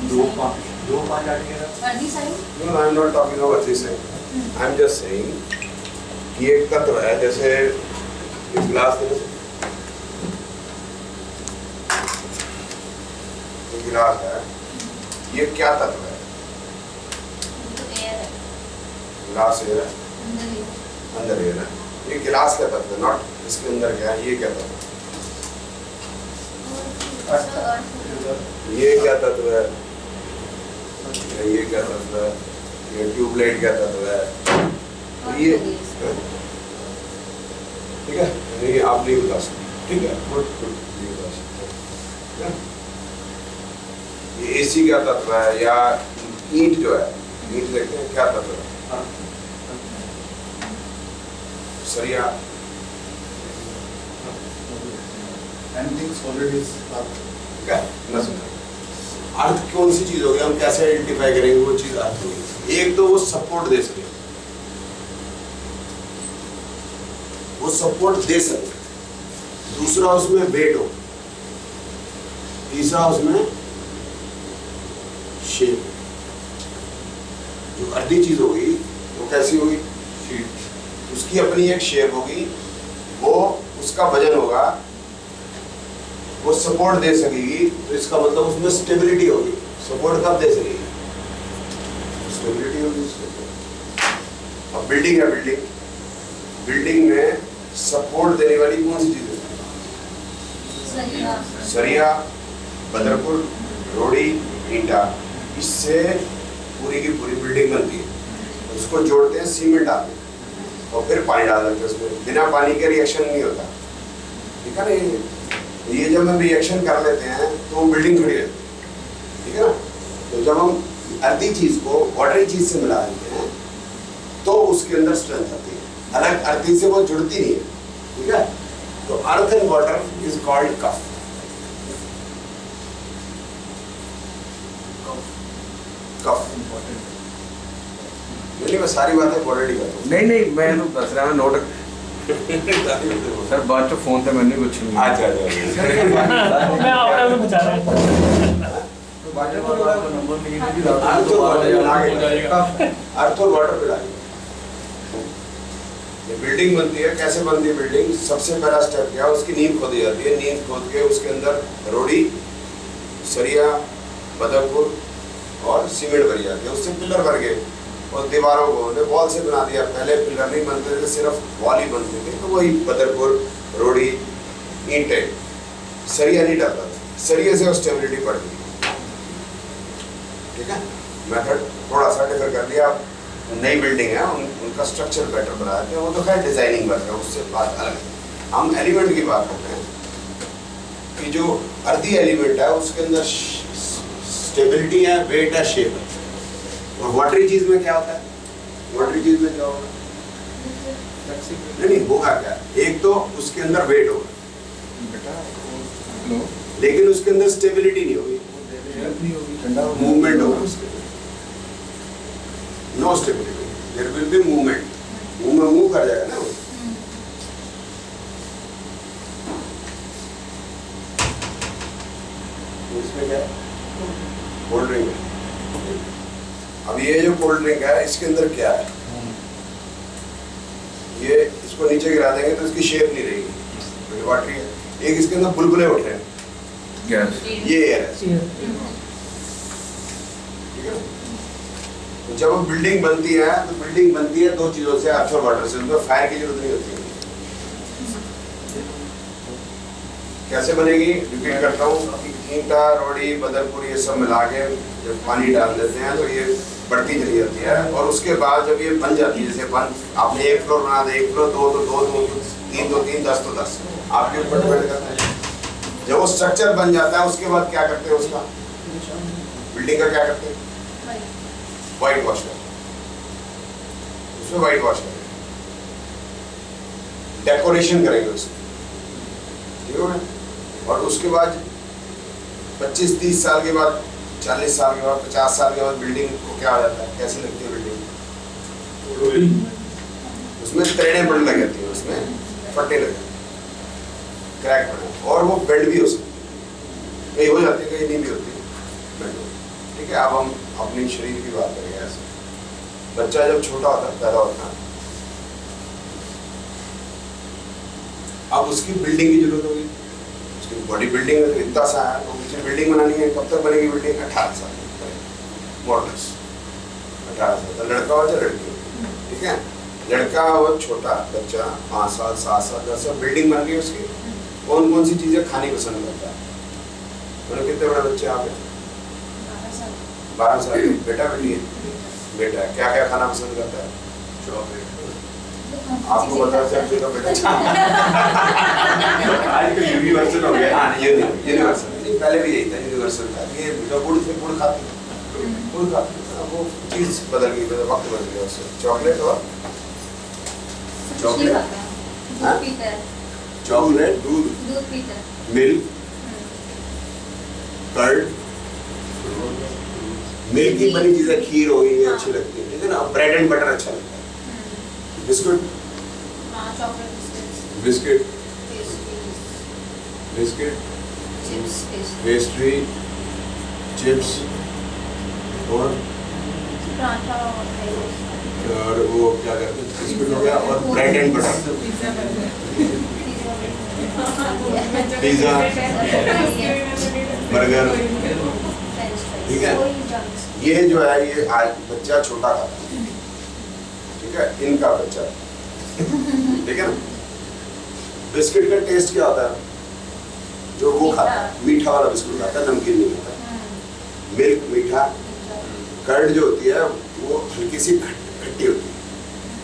दो पाँच आठ अर्धी side No, I am not talking about this side. I am just saying कि एक तत्व है, जैसे इस गिलास में ये गिलास है, ये क्या तत्व है? तो एयर है गिलास एयर है, अंदर ही अंदर एयर है। ये गिलास क्या तत्व है? नॉट इसके अंदर क्या है? ये क्या तत्व है? ये क्या तत्व है? ये क्या तत्व है? ये ट्यूबलाइट क्या तत्व है? तो ये ठीक है, ये आप नहीं बता सकते, ठीक है, गुड गुड नहीं बता सकते। ये एसी क्या तत्व है, या ईंट जो है, ईंट देखते हैं क्या तत्व है? सरिया, एनीथिंग सॉलिड इज ठीक है ना? सुना अर्थ कौन सी चीज होगी, हम कैसे आइडेंटिफाई करेंगे वो चीज अर्थ होगी? एक तो वो सपोर्ट दे सके, वो सपोर्ट दे सके, दूसरा उसमें वेट हो, तीसरा उसमें शेप। जो अर्धी चीज होगी वो कैसी होगी? शीट। उसकी अपनी एक शेप होगी, वो उसका वजन होगा, वो सपोर्ट दे सकेगी, तो इसका मतलब उसमें स्टेबिलिटी होगी। सपोर्ट कब दे सकेगी? स्टेबिलिटी होगी उसके। अब बिल्डिंग है, बिल्डिंग, बिल्डिंग में सपोर्ट देने वाली कौन सी चीज है? सरिया, बदरपुर, रोड़ी, ईंटा, इससे पूरी की पूरी बिल्डिंग बनती है। उसको जोड़ते हैं, सीमेंट डालते हैं और फिर पानी डाल देते हैं उसमें। बिना पानी के रिएक्शन नहीं होता, ठीक है ना? ये जब हम रिएक्शन कर लेते हैं तो बिल्डिंग खड़ी रहती है, ठीक है ना? तो जब हम अर्धी चीज को वाटरी चीज से मिला देते हैं तो उसके अंदर स्ट्रेंथ आती है, अलग अर्धी से वो जुड़ती नहीं है, ठीक है? तो earth and water is called kapha. कफ नहीं, मैं सारी बातें ऑलरेडी करता हूँ। नहीं मैं तो दस रहा नोट सर बाद चो फोन पे मैंने कुछ नहीं। अच्छा मैं आपका भी बता रहा हूँ। अर्थ और वाटर पे डालिए। ये बिल्डिंग बनती है, कैसे बनती है बिल्डिंग? सबसे पहला स्टेप क्या है? उसकी नींव खोदी जाती है। नींव खोद के उसके अंदर रोड़ी, सरिया, बदरपुर और सीमेंट भरी जाती है। उससे पिलर भर गए और दीवारों को उन्हें वॉल से बना दिया। पहले पिलर नहीं बनते थे, सिर्फ वॉल ही बनते थे, तो वही बदरपुर, रोड़ी, ईंटें, सरिया नहीं डरता था। सरिये से स्टेबिलिटी बढ़ गई, ठीक है? मेथड थोड़ा सा डिफर कर लिया। नई बिल्डिंग है, उनका स्ट्रक्चर बेटर बना देते हैं, वो तो खैर डिजाइनिंग वर्क है, उससे बात अलग है। हम एलिमेंट की बात करते हैं कि जो अर्धी एलिमेंट है उसके अंदर स्टेबिलिटी है, वेट है, शेप है। और वाटरी चीज में क्या होता है? वाटरी चीज में क्या होगा? नहीं होगा क्या? एक तो उसके अंदर वेट होगा, लेकिन उसके अंदर स्टेबिलिटी नहीं होगी, मूवमेंट होगा उसके अंदर। No stability, there will be movement, move कर जाएगा ना वो। इसमें क्या है? कोल्ड ड्रिंक है। अब ये जो कोल्ड ड्रिंक है, इसके अंदर क्या है? ये इसको नीचे गिरा देंगे तो इसकी शेप नहीं रहेगी, वाटरी है। एक इसके अंदर बुलबुले उठ रहे हैं, गैस, ये एयर है, ठीक है? तो जब बिल्डिंग बनती है तो बिल्डिंग बनती है दो चीजों से, अर्थ और वाटर से। उसमें फायर की जरूरत नहीं होती है। कैसे बनेगी? रिपीट करता हूँ। ईंटा, रोड़ी, बदरपुर ये सब मिला के जब पानी डाल देते हैं तो ये बढ़ती चली जाती है। और उसके बाद जब ये बन जाती है, जैसे आपने एक फ्लोर बना दिया, एक फ्लोर, दो तो दो, तीन तो तीन, 10 तो 10, आपके ऊपर डिपेंड करता है। जब वो स्ट्रक्चर बन जाता है उसके बाद क्या करते हैं? उसका बिल्डिंग का क्या करते हैं? व्हाइट वॉश करते हैं, उसमें व्हाइट वॉश करेंगे, डेकोरेशन करेंगे उसमें, ठीक है? और उसके बाद 25-30 साल के बाद, 40 साल के बाद, 50 साल के बाद बिल्डिंग को क्या हो जाता है? कैसी लगती है बिल्डिंग? उसमें त्रेड़ें पड़ने लग जाती है, उसमें फटे लग जाते हैं, क्रैक पड़े, और वो बेंड भी हो सकती है, कहीं हो जाती है, कहीं नहीं भी होती है, बेंड। है, अब हम अपने शरीर की बात करेंगे। ऐसे बच्चा जब छोटा होता है, पैदा होता है, अब उसकी बिल्डिंग की जरूरत होगी, उसकी बॉडी बिल्डिंग है, तो इतना सा है तो मुझे बिल्डिंग बनानी है। कब तक बनेगी बिल्डिंग? 18 साल मॉडल्स 18 साल तो लड़का हो चाहे लड़की हो, ठीक है। लड़का हो छोटा बच्चा 5 साल 7 साल 10 साल, बिल्डिंग बन गई उसकी। कौन कौन सी चीजें खानी पसंद करता है? मतलब कितने बड़े बच्चे आप हैं? 12 साल के बेटा बेटी है? बेटा है, क्या क्या खाना पसंद करता है? चॉकलेट। आपको बता सकते हो बेटा आजकल यूनिवर्सल हो गया। हाँ यूनिवर्सल नहीं, पहले भी यही था यूनिवर्सल था। ये गुड़ से गुड़ खाते, गुड़ खाते, वो चीज बदल गई, वक्त बदल गया उससे। चॉकलेट और चॉकलेट, हाँ? दूध पीता है, चॉकलेट, दूध, दूध पीता है। मिल्क, कर्ड, मिल्क की बनी चीजें, खीर हो गई, अच्छी लगती है, ठीक है ना। ब्रेड एंड बटर अच्छा लगता है। बिस्कुट, हाँ, chocolate biscuits, biscuit, pastries, biscuit, chips, pastry, chips और पराठा और वो क्या कहते हैं, बिस्कुट हो गया, और bread and butter, pizza, burger, ठीक है। ये जो है ये आज बच्चा छोटा खाता है, ठीक है, इनका बच्चा, ठीक है ना। बिस्किट का टेस्ट क्या होता है? जो वो खाता है मीठा वाला बिस्कुट खाता है, नमकीन नहीं खाता। मिल्क मीठा, कर्ड जो होती है वो हल्की सी खट्टी होती है,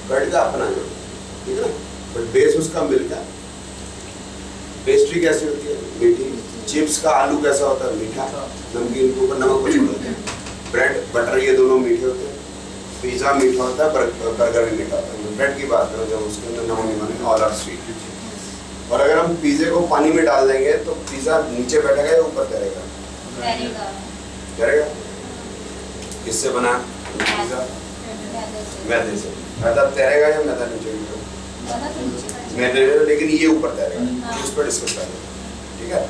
कर्ड का अपना जो, ठीक है ना, बट बेस उसका मिल्क है। पेस्ट्री कैसी होती है? मीठी। चिप्स का आलू कैसा होता है? मीठा, नमकीन के ऊपर नमक को छोड़ देते हैं। ब्रेड बटर ये दोनों मीठे होते हैं। पिज़्ज़ा मीठा होता है, बर्गर भी मीठा होता है। ब्रेड की बात करें जब उसके अंदर नमक नहीं बने, ऑल आर स्वीट। और अगर हम पिज़्ज़े को पानी में डाल देंगे तो पिज़्ज़ा नीचे बैठेगा या ऊपर तैरेगा? तैरेगा। किससे बना पिज़्ज़ा? मैदे से। मैदा तैरेगा या मैदा नीचे गिरेगा? मैदे, लेकिन ये ऊपर तैरेगा। उस पर डिस्कस करेंगे, ठीक है।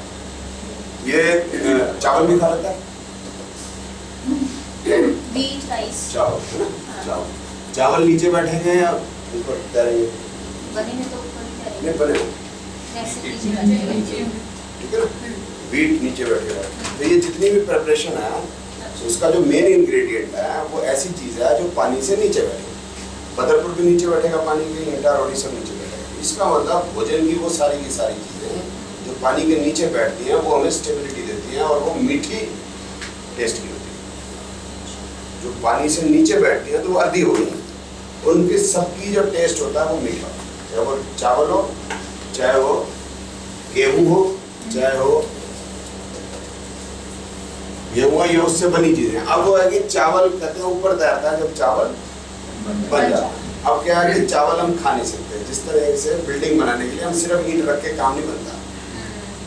ये चावल भी खा लेता है, बीट राइस, चावल है ना। चावल, चावल नीचे बैठेंगे या ऊपर तैरेंगे? बने में तो ऊपर ही नहीं करेंगे, बने, जैसे नीचे बैठेंगे। ठीक है ना। बीट नीचे बैठेगा। तो ये जितनी भी प्रिपरेशन है उसका जो मेन इंग्रेडिएंट है वो ऐसी चीज है जो पानी से नीचे बैठेगा। बदरपुर भी नीचे बैठेगा पानी के, ईंटा रोटी सब नीचे बैठेगा। इसका मतलब भोजन की वो सारी की सारी चीजें जो पानी के नीचे बैठती हैं वो हमें स्टेबिलिटी देती हैं और वो मीठी टेस्ट की होती है। जो पानी से नीचे बैठती हैं तो वो अर्धी हो गई, उनकी सबकी जो टेस्ट होता है वो मीठा, चाहे वो चावल हो, चाहे वो गेहूं हो, चाहे हो गेहूं, ये उससे बनी चीजें। अब वो है कि चावल कहते हैं ऊपर तैरता है जब चावल बन जाता है। अब क्या है कि चावल हम खा नहीं सकते, जिस तरह से बिल्डिंग बनाने के लिए हम सिर्फ ईंट रख के काम नहीं बनता,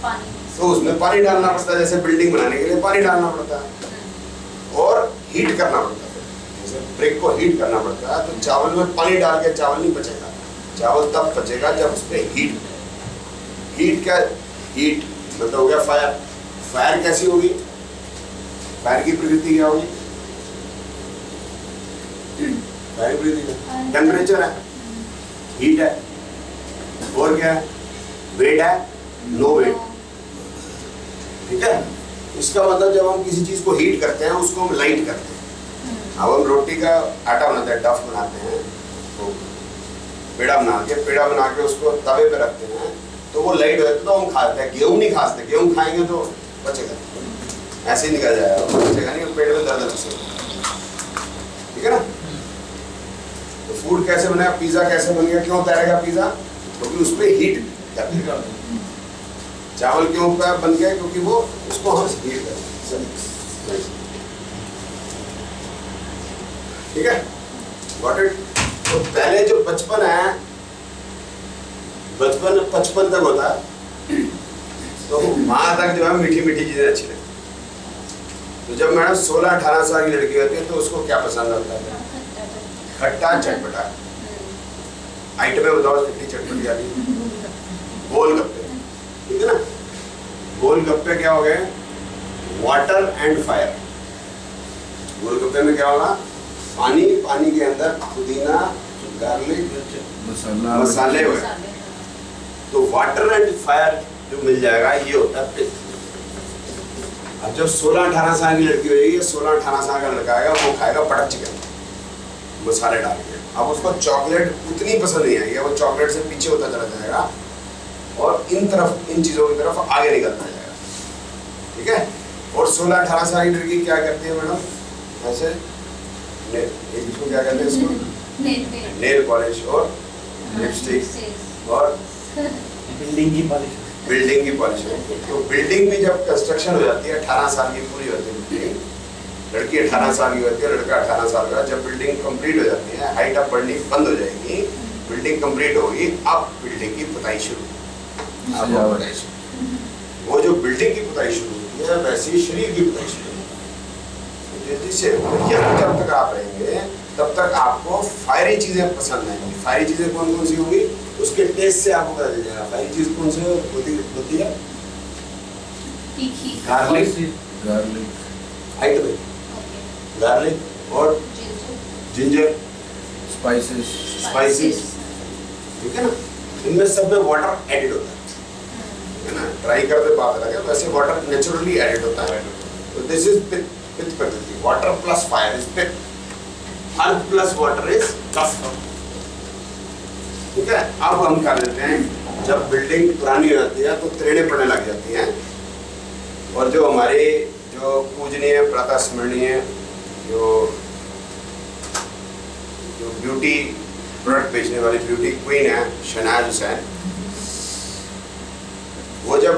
पानी, तो उसमें पानी डालना पड़ता है। जैसे बिल्डिंग बनाने के लिए पानी डालना पड़ता है और हीट करना पड़ता है, जैसे ब्रिक को हीट करना पड़ता है। तो चावल में पानी डाल के चावल नहीं पचेगा, चावल तब पचेगा जब उसमें हीट। हीट क्या? हीट मतलब हो गया फायर। फायर कैसी होगी? फायर की प्रकृति क्या होगी? फायर की प्रकृति टेम्परेचर है, हीट है, और क्या है? वेट है, नो वेट, ठीक है। इसका मतलब जब हम किसी चीज को हीट करते हैं उसको हम लाइट करते हैं। अब हम रोटी का आटा बनाते हैं, डफ बनाते हैं, तो पेड़ा बना के उसको तवे पे रखते हैं तो वो लाइट हो जाता है तो हम खाते हैं। गेहूं नहीं खाते, गेहूं खाएंगे तो बचेगा, ऐसे ही निकल जाएगा, बचेगा नहीं, पेट में दर्द लगेगा, ठीक है ना। तो फूड कैसे बनेगा? पिज्जा कैसे बन गया? क्यों तैरेगा पिज्जा? क्योंकि उसमें हीट करते हैं। चावल क्यों बन गया? क्योंकि वो उसको हम हीट करते हैं, ठीक है। Got it. तो पहले जो बचपन है, बचपन 55 तक होता है, तो वहां तक जो है मीठी मीठी चीजें अच्छी लगती है। तो जब मैडम 16-18 साल की लड़की होती है तो उसको क्या पसंद आता है? खट्टा चटपटा। आइटमें बताओ खट्टी चटपटी वाली। गोलगप्पे, ठीक है ना। गोलगप्पे क्या हो गए? Water and fire. गोलगप्पे में क्या होगा? पानी, पानी के अंदर पुदीना, गार्लिक, मसाले हुए। तो वाटर एंड फायर जो मिल जाएगा ये होता है पित्त। अब जब 16-18 साल की लड़की होगी, 16-18 साल का लड़का आएगा, वो खाएगा बटर चिकन मसाले डाल के। अब उसको चॉकलेट उतनी पसंद नहीं आएगी, वो चॉकलेट से पीछे होता चला जाएगा और इन चीज़ों की तरफ आगे निकलता जाएगा, ठीक है। और 16-18 साल की लड़की क्या करती है मैडम? ऐसे इसको क्या कहते हैं इसको? नेल पॉलिश और लिपस्टिक और बिल्डिंग की पॉलिश। बिल्डिंग की पॉलिश। तो बिल्डिंग भी जब कंस्ट्रक्शन हो जाती है, 18 साल की पूरी होती है लड़की, 18 साल की होती है, लड़का 18 साल का। जब बिल्डिंग कंप्लीट हो जाती है, हाइट अप बढ़नी बंद हो जाएगी, बिल्डिंग कंप्लीट होगी, अब बिल्डिंग की पुताई शुरू। वो जो बिल्डिंग की पुताई शुरू होती है, वैसे ही शरीर की पुताई शुरू होती है। जिससे जब तक आप रहेंगे तब तक आपको फायरी चीजें पसंद आएंगी। फायरी चीजें कौन कौन सी होंगी? उसके टेस्ट से आपको पता चल जाएगा फायरी चीज कौन सी होती है। तीखी, गार्लिक हाइट में, गार्लिक और जिंजर, स्पाइसेस, ठीक है ना। इनमें सब में वाटर एडिड होता है ना। ट्राई करते बात अलग है, वैसे वाटर नेचुरली एडिड होता है। तो दिस इज पित्त प्रकृति। वाटर प्लस फायर इज पित्त, अर्थ प्लस वाटर इज कफ, ठीक है। अब हम कर देते हैं, जब बिल्डिंग पुरानी हो जाती है तो त्रेड़े पड़ने लग जाती हैं, और जो हमारे जो पूजनीय प्रातः स्मरणीय जो ब्यूटी प्रोडक्ट बेचने वाली ब्यूटी क्वीन है शहनाज हुसैन, वो जब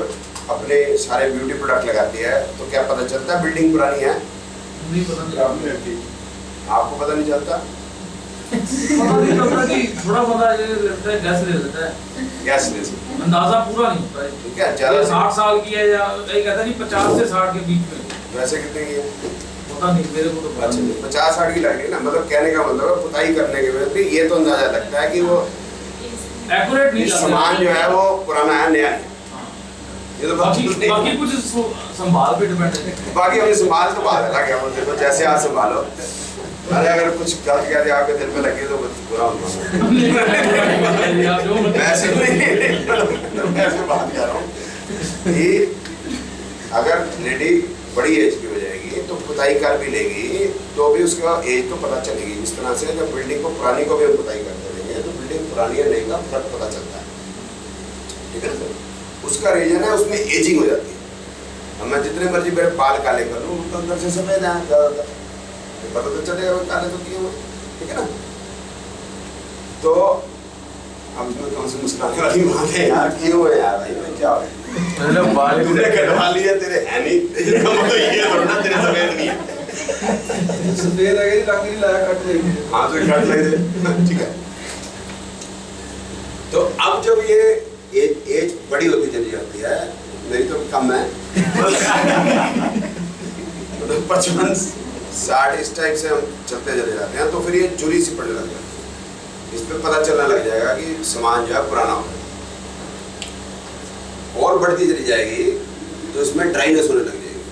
अपने सारे ब्यूटी प्रोडक्ट लगाती है तो क्या पता चलता है बिल्डिंग पुरानी है? नहीं पता। आपको पता नहीं चलता? पता नहीं चलता कि थोड़ा पता ये लगता है, गैस ले लेता है, गैस ले सकते, अंदाजा पूरा नहीं होता है। ठीक है। ज्यादा 60 साल की है या एक कहता नहीं 50 से 60 के बीच में। वैसे कितने की है? पता नहीं, मेरे को तो पता नहीं। 50-60 की लग रही है ना। मतलब कहने का मतलब है पुताई करने के बाद भी ये तो अंदाजा लगता है कि वो एक्यूरेट नहीं सामान जो है वो पुराना है, नया है। ये तो बाकी कुछ संभाल पे डिपेंड है। बाकी हमें संभाल तो बात अलग है, वो देखो जैसे आप संभालो। अरे अगर कुछ गलत कह दिया आपके दिल पे लगे तो बुरा होगा। वैसे वैसे बात कर रहा हूँ कि अगर लेडी बड़ी एज की हो जाएगी तो पुताई कर भी लेगी तो भी उसका एज तो पता चलेगी। इस तरह से जब बिल्डिंग को पुरानी को भी हम पुताई करते रहेंगे तो बिल्डिंग पुरानी है नहीं का फर्क पता चलता है, ठीक है सर। उसका रीजन है उसमें एजिंग हो जाती है। अब मैं जितने मर्जी मेरे बाल काले कर लूँ तो अंदर से सफेद है ज़्यादातर, पता तो चलेगा वो काले तो किए हुए, ठीक है ना। तो अब इसमें कौन सी मुस्कुराने वाली बात है यार, किए हुए यार भाई मैं क्या हो तूने कटवा लिया तेरे है नहीं, मतलब ये थोड़ा ना तेरे सफेद नहीं है। सफेद अगर रंग नहीं लाया कट लेंगे। हाँ तो कट ले दे, ठीक है। तो अब जब ये एज बड़ी होती चली जाती है, मेरी तो कम है, मतलब 55-60 इस टाइप से हम चलते चले जाते हैं, तो फिर ये चोरी सी पड़ने लग जाती है। इस पे पता चलने लग जाएगा कि सामान जो है पुराना हो गया। और बढ़ती चली जाएगी तो इसमें ड्राइनेस होने लग जाएगी,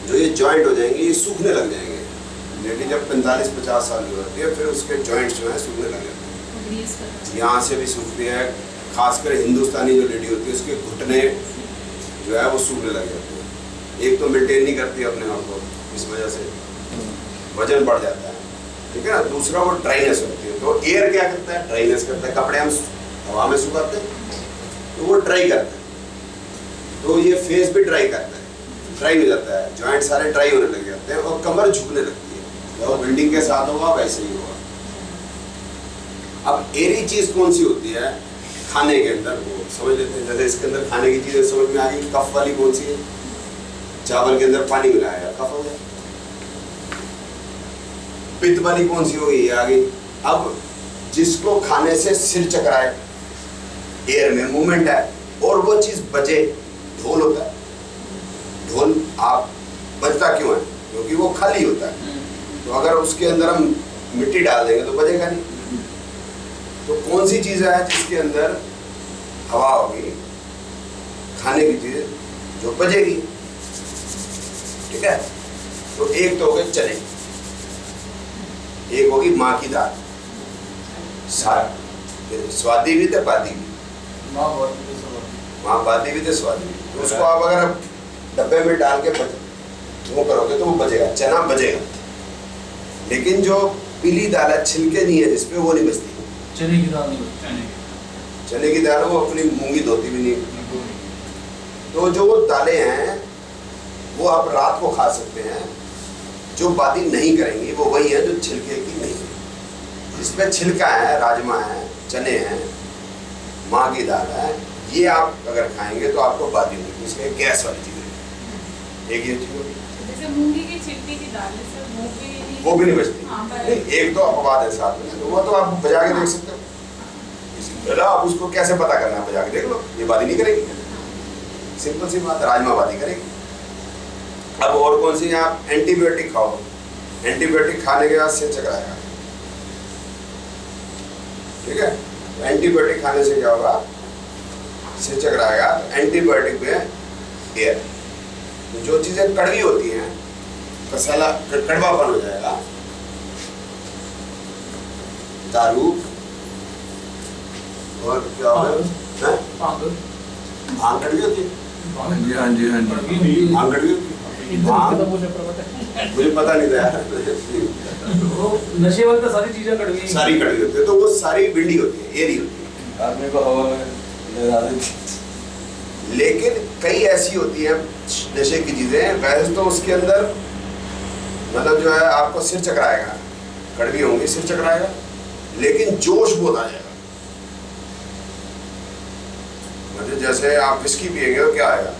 जो ये जॉइंट हो जाएंगे ये सूखने लग जाएंगे। लेकिन जब 45-50 साल की होती है फिर उसके जॉइंट्स जो है सूखने लग जाते हैं। यहाँ से भी सूखती है, खासकर हिंदुस्तानी जो लेडी होती है उसके घुटने जो है वो सूखने लग जाते हैं। एक तो मेंटेन नहीं करती अपने आप को, इस वजह से वजन बढ़ जाता है, ठीक है ना। दूसरा वो ड्राइनेस होती है। तो एयर क्या करता है? ड्राइनेस करता है। कपड़े हम हवा में सुखाते हैं तो वो ड्राई करता है, तो ये फेस भी ड्राई करता है, ड्राई हो जाता है, जॉइंट सारे ड्राई होने लग जाते हैं और कमर झुकने लगती है। वो बिल्डिंग के साथ होगा वैसे ही होगा। अब एरी चीज कौन सी होती है? खाने के अंदर वो समझ लेते हैं, जैसे इसके अंदर खाने की चीजें समझ में आ गई। कफ वाली कौन सी है? चावल के अंदर पानी मिलाया है, कफ हो गया। पित्त वाली कौन सी होगी? आ गई। अब जिसको खाने से सिर चकराए, एयर में मूवमेंट है और वो चीज बचे, ढोल होता है। ढोल आप बजता क्यों है? क्योंकि वो खाली होता है, तो अगर उसके अंदर हम मिट्टी डाल देंगे तो बजेगा नहीं। तो कौन सी चीज है जिसके अंदर हवा होगी, खाने की चीज जो बजेगी, ठीक है। तो एक तो हो गए चने, एक होगी माँ की दाल, स्वादी भी थे बादी भी, माँ बहुत भी सब माँ बादी भी थे स्वादी भी। तो उसको आप अगर डब्बे में डाल के वो करोगे तो वो बचेगा, चना बचेगा। लेकिन जो पीली दाल है, छिलके नहीं है जिसपे, वो नहीं बचती। चने की दाल नहीं चने की दाल वो अपनी मूंगी धोती भी नहीं। तो जो वो दालें हैं वो आप रात को खा सकते हैं। जो बादी नहीं करेंगी वो वही है जो छिलके की नहीं है, जिसमें छिलका है, राजमा है, चने हैं, माँ की दाल है, ये आप अगर खाएंगे तो आपको बादी होगी, इसमें गैस वाली चीज़ है। एक ये चीज़ होगी। जैसे मूंगी की छिलके की दाल है सर, वो भी नहीं बचती। हाँ, नहीं, एक तो अपवाद है साथ में, तो वो तो आप बजा के देख सकते हो। आप उसको कैसे पता करना है, बजा के देख लो, ये बादी नहीं करेगी। सिंपल सी बात, राजमा बादी करेगी। अब और कौन सी, आप एंटीबायोटिक खाओ, एंटीबायोटिक खाने के बाद सिर चकराएगा, ठीक है। एंटीबायोटिक खाने से क्या होगा, सिर चकराएगा। तो एंटीबायोटिक में एयर, जो चीजें कड़वी होती हैं, कसाला कड़वापन हो जाएगा। दारू और क्या होगा, भांग कड़वी होती है, हाँ जी हाँ जी हाँ जी। भांग कड़वी होती है, भांग मुझे पता नहीं था यार। नशे वाली तो सारी चीजें कड़वी हैं। सारी कड़वी होती है, तो वो सारी बिंडी होती है, एरी होती है। आदमी को हवा में लहरा देती। लेकिन कई ऐसी होती हैं नशे की चीजें, वैसे तो उसके अंदर मतलब जो है आपको सिर चकराएगा, कड़वी होंगी, सिर चकराएगा, लेकिन जोश बहुत आ जाएगा। मतलब जैसे आप विस्की पिएंगे तो क्या आएगा,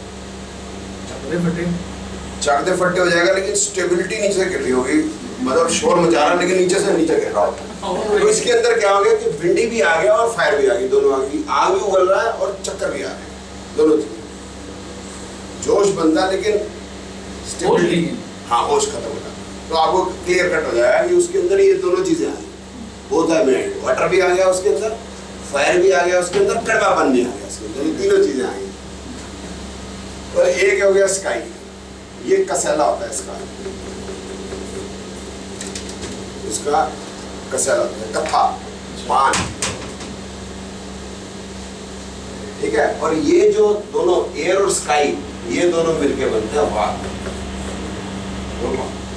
चकते फट्टे हो जाएगा, लेकिन स्टेबिलिटी नीचे से गिर रही होगी, मतलब शोर मचा रहा लेकिन नीचे से नीचे गिर रहा होगा। तो इसके अंदर क्या हो गया कि भिंडी भी आ गया और फायर भी आ गई, दोनों आ गई, आग भी उगल रहा है और चक्कर भी आ रहे हैं, दोनों चीजें। जोश बनता है लेकिन स्टेबिलिटी, हाँ, होश खत्म होता है। तो आपको क्लियर कट हो जाएगा कि उसके अंदर ये दोनों चीजें आ गई, बोथ आर मेड, वाटर भी आ गया उसके अंदर, फायर भी आ गया उसके अंदर, कड़वापन भी आ गया उसके अंदर, ये तीनों चीजें आ गई। और एक हो गया स्काई, ये कसेला होता है इसका, इसका कसेला होता है, कथा, पान, ठीक है। और ये जो दोनों एयर और स्काई, ये दोनों मिलके बनते हैं वात।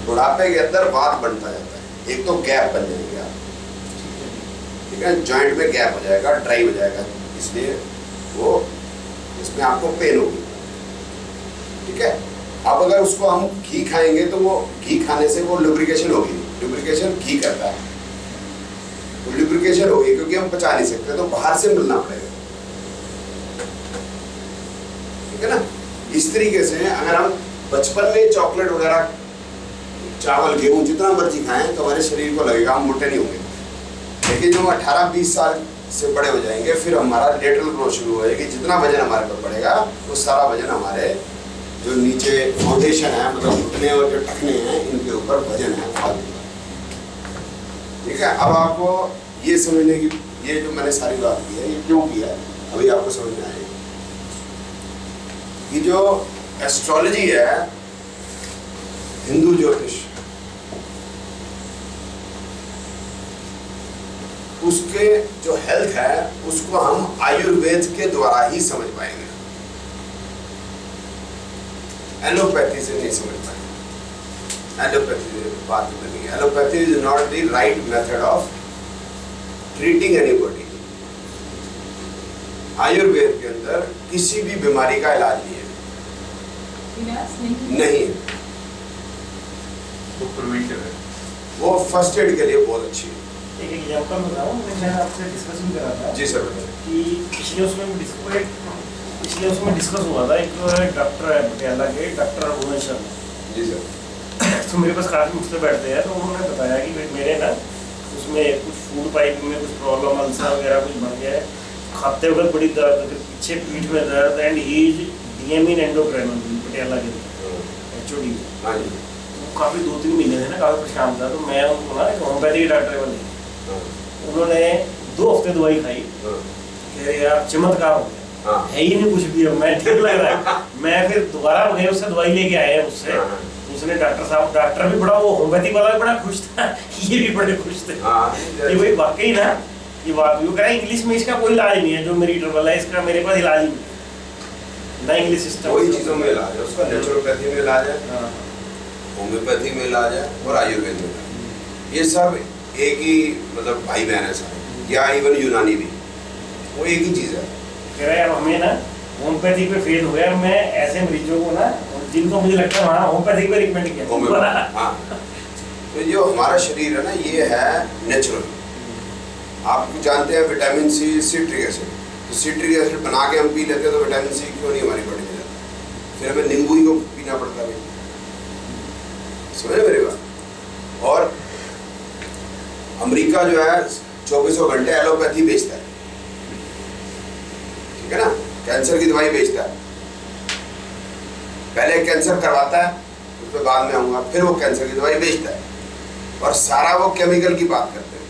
बुढ़ापे के अंदर वात बनता जाता है, एक तो गैप बन जाएगा, ठीक है, जॉइंट में गैप हो जाएगा, ड्राई हो जाएगा, इसलिए वो इसमें आपको पेन होगी, ठीक है। अब अगर उसको हम घी खाएंगे तो वो घी खाने से वो लुब्रिकेशन होगी, लुब्रिकेशन घी करता है, तो लुब्रिकेशन होगी क्योंकि हम पचा नहीं सकते, तो बाहर से मिलना पड़ेगा, ठीक है ना। इस तरीके से अगर हम बचपन में चॉकलेट वगैरह, चावल, गेहूं जितना मर्जी खाएं तो हमारे शरीर को लगेगा हम मोटे नहीं होंगे। लेकिन जब 18-20 साल से बड़े हो जाएंगे, फिर हमारा लेटरल ग्रोथ शुरू हो जाएगी, जितना वजन हमारे पर बढ़ेगा वो सारा वजन हमारे जो नीचे फाउंडेशन है, मतलब घुटने और जो टखने हैं, इनके ऊपर वजन है फालतू, ठीक है। अब आपको ये समझने की, ये जो मैंने सारी बात की है, ये क्यों किया है, अभी आपको समझ में आएगा कि जो एस्ट्रोलॉजी है, हिंदू ज्योतिष, उसके जो हेल्थ है उसको हम आयुर्वेद के द्वारा ही समझ पाएंगे, एलोपैथी से नहीं समझ पाएंगे। एलोपैथी बात नहीं है, allopathy is not the right method of treating anybody. Ayurveda के अंदर किसी भी बीमारी का इलाज नहीं है, नहीं, वो प्रिवेंटिव है, वो फर्स्ट एड के लिए बहुत अच्छी है। एक एग्जांपल बताऊं, मैंने आपसे डिस्कशन करा था जी सर, बताइए। कि पिछले उसमें डिस्कस हुआ था, एक डॉक्टर है पटियाला के, डॉक्टर भुवन शर्मा जी सर, तो मेरे पास काफी मुझसे बैठते हैं, तो उन्होंने बताया कि मेरे ना उसमें कुछ फूड पाइप में कुछ प्रॉब्लम, अल्सर वगैरह कुछ बन गया है, खाते वक्त बड़ी दर्द, पीछे पीठ में दर्द, and he is DM in endocrinology Patiala के एचओडी। हाँ जी, वो काफी 2-3 महीने से ना काफी परेशान था, तो मैं उनको ना होम्योपैथी डॉक्टर वाले, उन्होंने 2 हफ्ते दवाई खाई, कह रहे यार चमत्कार हो गया, है ही नहीं कुछ भी, अब मैं ठीक लग रहा है। मैं फिर दोबारा उन्हें उससे दवाई लेके आए हैं, उससे उसने उसने डॉक्टर भी बड़ा, वो होम्योपैथी वाला भी बड़ा खुश था, ये भी बड़े खुश थे कि भाई वाकई ना ये बात वो कह रहा है इंग्लिश में इसका कोई इलाज नहीं है, जो मेरी ट्रबल है इसका मेरे पास इलाज नहीं ना इंग्लिश सिस्टम। वही चीज़ों में इलाज है उसका, नेचुरोपैथी में इलाज है, होम्योपैथी में इलाज है और आयुर्वेद में इलाज है। ये सब एक ही मतलब भाई बहन है सारे, या इवन यूनानी भी वो एक ही चीज़ है। कह रहा है हमें ना होम्योपैथी पे फेल हुआ है, मैं ऐसे मरीजों को ना जिनको मुझे लगता है वहाँ होम्योपैथी पे रिकमेंड किया। हाँ, तो जो हमारा शरीर है ना ये है नेचुरल। आप जानते हैं विटामिन सी सिट्रिक एसिड, तो सिट्रिक एसिड बना के हम पी लेते हैं, तो विटामिन सी क्यों नहीं हमारी बॉडी में जाता, फिर हमें नींबू ही को पीना पड़ता है। समझे मेरी बात। और अमेरिका जो है 24 घंटे एलोपैथी बेचता है, ठीक है ना, कैंसर की दवाई बेचता है। पहले कैंसर करवाता है, उस पर बाद में आऊंगा, फिर वो कैंसर की दवाई बेचता है और सारा वो केमिकल की बात करते हैं।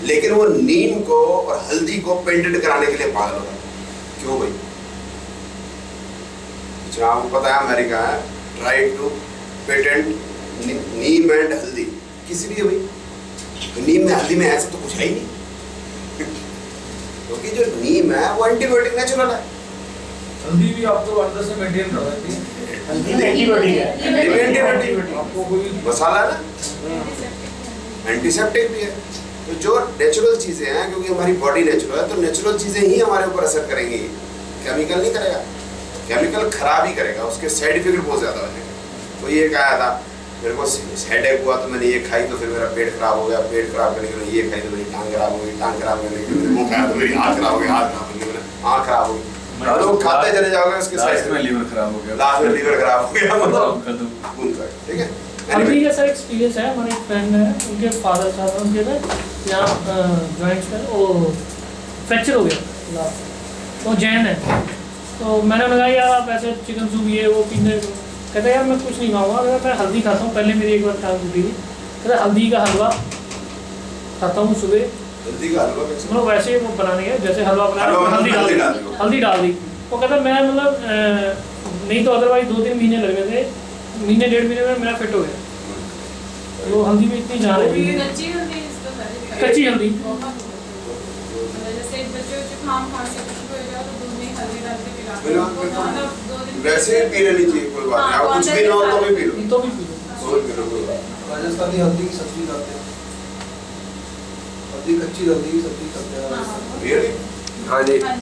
लेकिन वो नीम को और हल्दी को पेटेंट कराने के लिए पागल होता है। क्यों भाई? अच्छा आपको पता है अमेरिका है try to patent neem and haldi, किसी भी भाई तो नीम में हल्दी में ऐसा तो कुछ है ही नहीं, क्योंकि जो नीम है वो एंटीबायोटिक नेचुरल है। हल्दी भी आपको अंदर से मेंटेन कर देती है, हल्दी में एंटीबायोटिक है, एंटीबायोटिक आपको कोई मसाला ना, एंटीसेप्टिक भी है। तो जो नेचुरल चीज़ें हैं, क्योंकि हमारी बॉडी नेचुरल है, तो नेचुरल चीज़ें ही हमारे ऊपर असर करेंगी, केमिकल नहीं करेगा। केमिकल खराब ही करेगा, उसके साइड इफेक्ट बहुत ज़्यादा हो जाएंगे। तो ये कहा था मेरे को हेडेक हुआ तो मैंने ये खाई तो फिर मेरा पेट खराब हो गया, पेट खराब करने के लिए ये खाई तो मेरी टांग खराब हो गई, टांग खराब करने के लिए वो खाया तो मेरी हाथ खराब हो गई, हाथ खराब करने के लिए आँख खराब हो गई। और वो खाते चले जाओगे उसके लास्ट में लीवर खराब हो गया, लास्ट में लीवर खराब हो गया, मतलब ठीक है। अभी जैसा एक्सपीरियंस है, हमारे एक फ्रेंड है, उनके फादर साहब उनके ना यहाँ जॉइंट्स में वो फ्रैक्चर हो गया लास्ट, तो जैन है। तो मैंने बताया यार आप ऐसे चिकन सूप ये वो पीने, कहते यार मैं कुछ नहीं खाऊंगा, अगर मैं हल्दी खाता हूँ। पहले मेरी एक बार टांग टूटी थी, कहते हल्दी का हलवा खाता हूँ सुबह। हल्दी का हलवा कैसे? मतलब वैसे वो बनाने है जैसे हलवा बनाया, हल्दी डाल दी। वो कहता मैं मतलब नहीं तो अदरवाइज 2-3 महीने लग गए थे, महीने 1.5 महीने में मेरा फिट हो गया। तो हल्दी में इतनी जान है, कच्ची हल्दी इसको सारी कच्ची हल्दी जैसे बच्चों को जुकाम खांसी कुछ हो जाए तो दूध में हल्दी डाल के पिला बिना- दो, मतलब 2 दिन वैसे ही पी लेनी चाहिए, कोई बात नहीं। आप कुछ भी ना हो तो भी पी लो, तो भी पी लो। तो भी पी लो, कोई बात नहीं। राजस्थानी हल्दी की सब्जी खाते हैं, हल्दी कच्ची हल्दी की सब्जी खाते हैं। हाँ, हाँ। Really? हाँ जी।